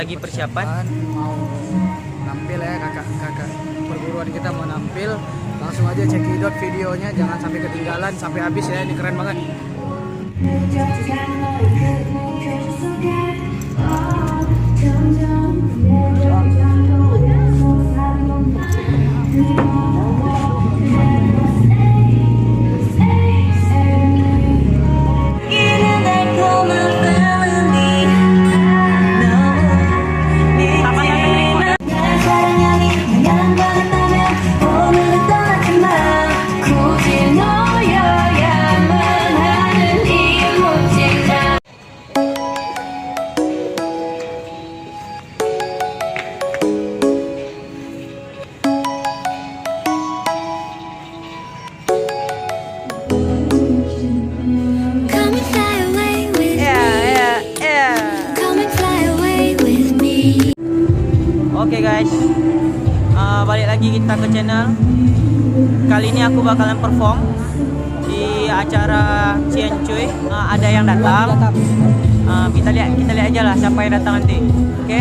lagi persiapan. Mau nampil ya, kakak perguruan kita mau nampil. Langsung aja cekidot videonya, jangan sampai ketinggalan sampai habis ya, ini keren banget. Oke guys, balik lagi kita ke channel. Kali ini aku bakalan perform di acara cian cuy. Ada yang datang. Kita lihat aja lah siapa yang datang nanti. Oke?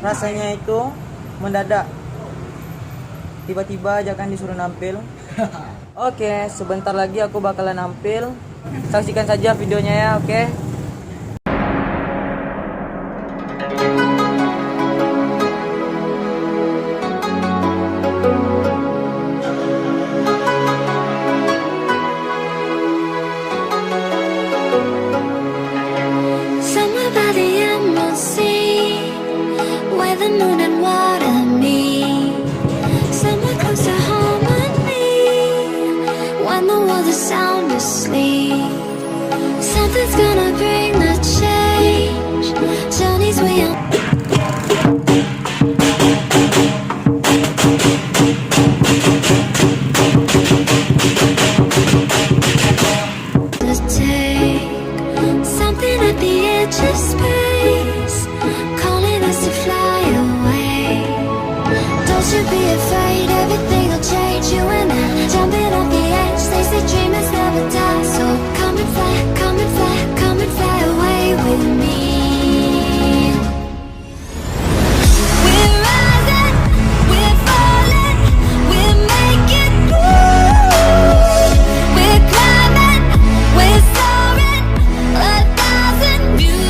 Rasanya itu mendadak, tiba-tiba aja kan disuruh nampil. Oke, sebentar lagi aku bakalan nampil. Saksikan saja videonya ya, oke? The moon and water me, somewhere close to harmony. When the world is sound asleep, something's gonna bring the change. Journeys we are. To take something at the edge of space, calling us to fly away. Don't you be afraid, everything will change. You and I, jumping off the edge. They say dreamers never die. So come and fly, come and fly, come and fly away with me. We're rising, we're falling, we're making moves. We're climbing, we're soaring, 1,000 views.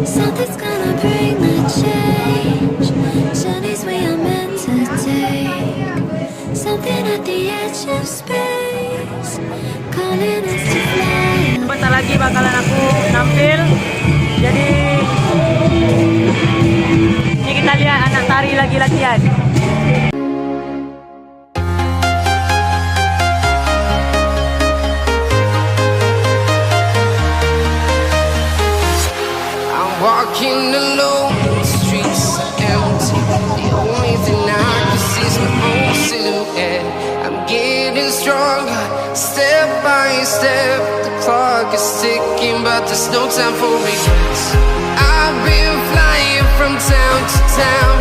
Something's gonna bring the change. Journeys we are meant to take. Something at the edge of space, calling us to fly. Sebentar lagi bakalan aku nampil. Jadi ini kita lihat anak tari lagi latihan. Walking alone, the streets are empty. The only thing I can see is my own silhouette. I'm getting stronger, step by step. The clock is ticking, but there's no time for regrets. I I've been flying from town to town,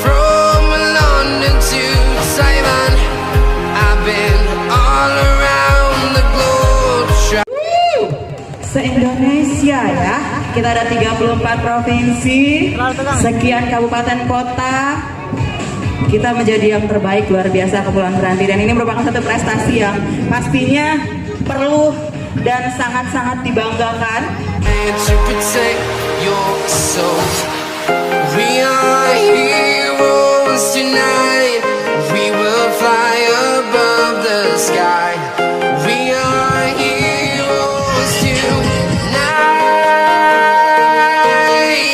from London to Taiwan. I've been all around the globe. Se-Indonesia ya, kita ada 34 provinsi, sekian kabupaten kota. Kita menjadi yang terbaik, luar biasa Kepulauan Meranti, dan ini merupakan satu prestasi yang pastinya perlu dan sangat-sangat dibanggakan. To protect your soul, we are heroes tonight. We will fly above the sky. We are heroes tonight.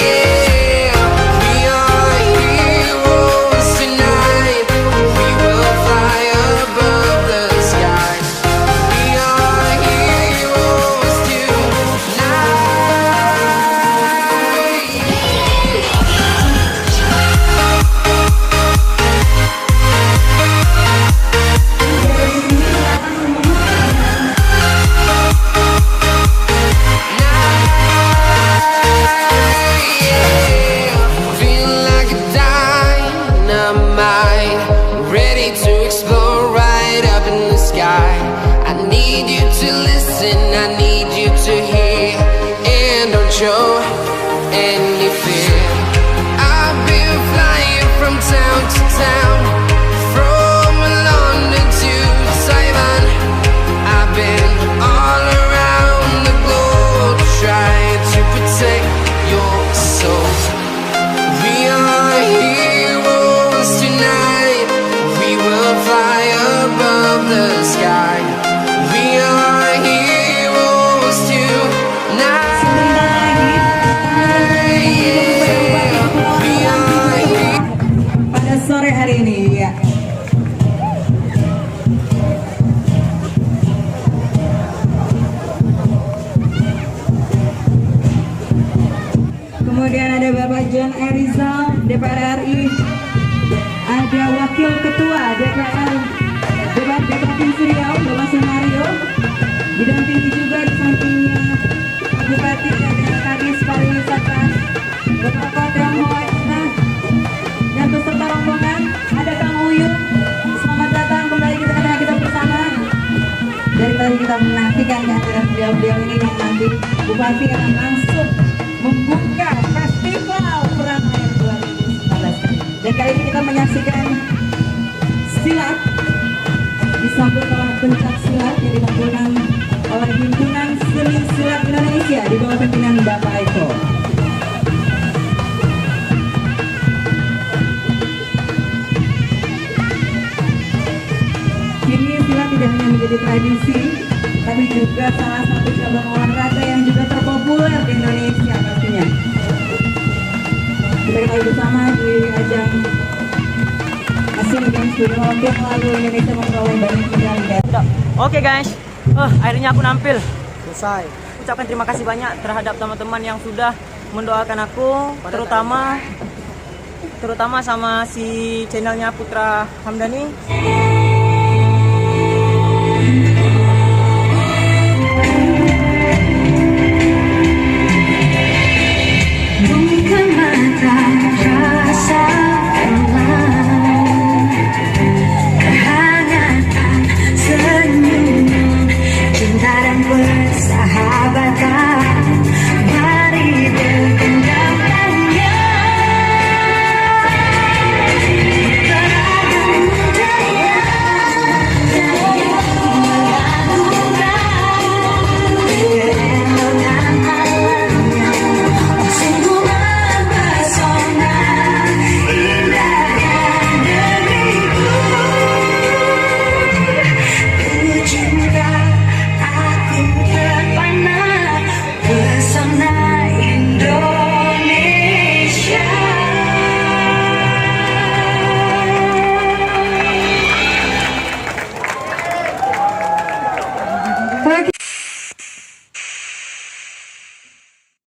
Yeah, we are heroes tonight. We will fly above the sky. We are heroes tonight. Feeling like a dynamite, ready to explode right up in the sky. I need you to listen, I need you to hear, and don't show any fear. I've been flying from town to town, from London to Taiwan. I've been all around the globe, trying to protect your soul. We are heroes tonight. We will fly above the sky. We are heroes tonight. Yeah. We are heroes. Pada sore hari ini ya. Kemudian ada Bapak John Erizal, DPR RI. Ada Wakil Ketua DPR Provinsi Riau, Bapak Sunario. Didampingi juga di sampingnya Pak Bupati dan Kadis Pariwisata, Bapak TIONGHOA. Dan beserta rombongan ada Kang Uyung. Selamat datang kembali kita karena kita bersama. Dari tadi kita menantikan kehadiran beliau-beliau ini yang nanti Bupati akan langsung membuka festival Perayaan 2019. Dan kali ini kita menyaksikan silat disambut oleh pencak silat yang dilakukan oleh Himpunan Seni Silat Indonesia di bawah pimpinan Bapak Eko. Kini silat tidak hanya menjadi tradisi, tapi juga salah satu cabang olahraga yang juga terpopuler di Indonesia pastinya. Kita ketahui bersama di ajang Asian Games 2020 lalu Indonesia memperoleh banyak medali. Oke guys, akhirnya aku nampil. Selesai. Ucapkan terima kasih banyak terhadap teman-teman yang sudah mendoakan aku, terutama sama si channelnya Putra Hamdani. Buka mata rasa kehangatan senyum cinta dan persahabatan. Mari bergendang beragam budaya keelokan alamnya. Sungguh mempesona indahnya negeriku. Ku cinta, aku terpana pesona Indonesia.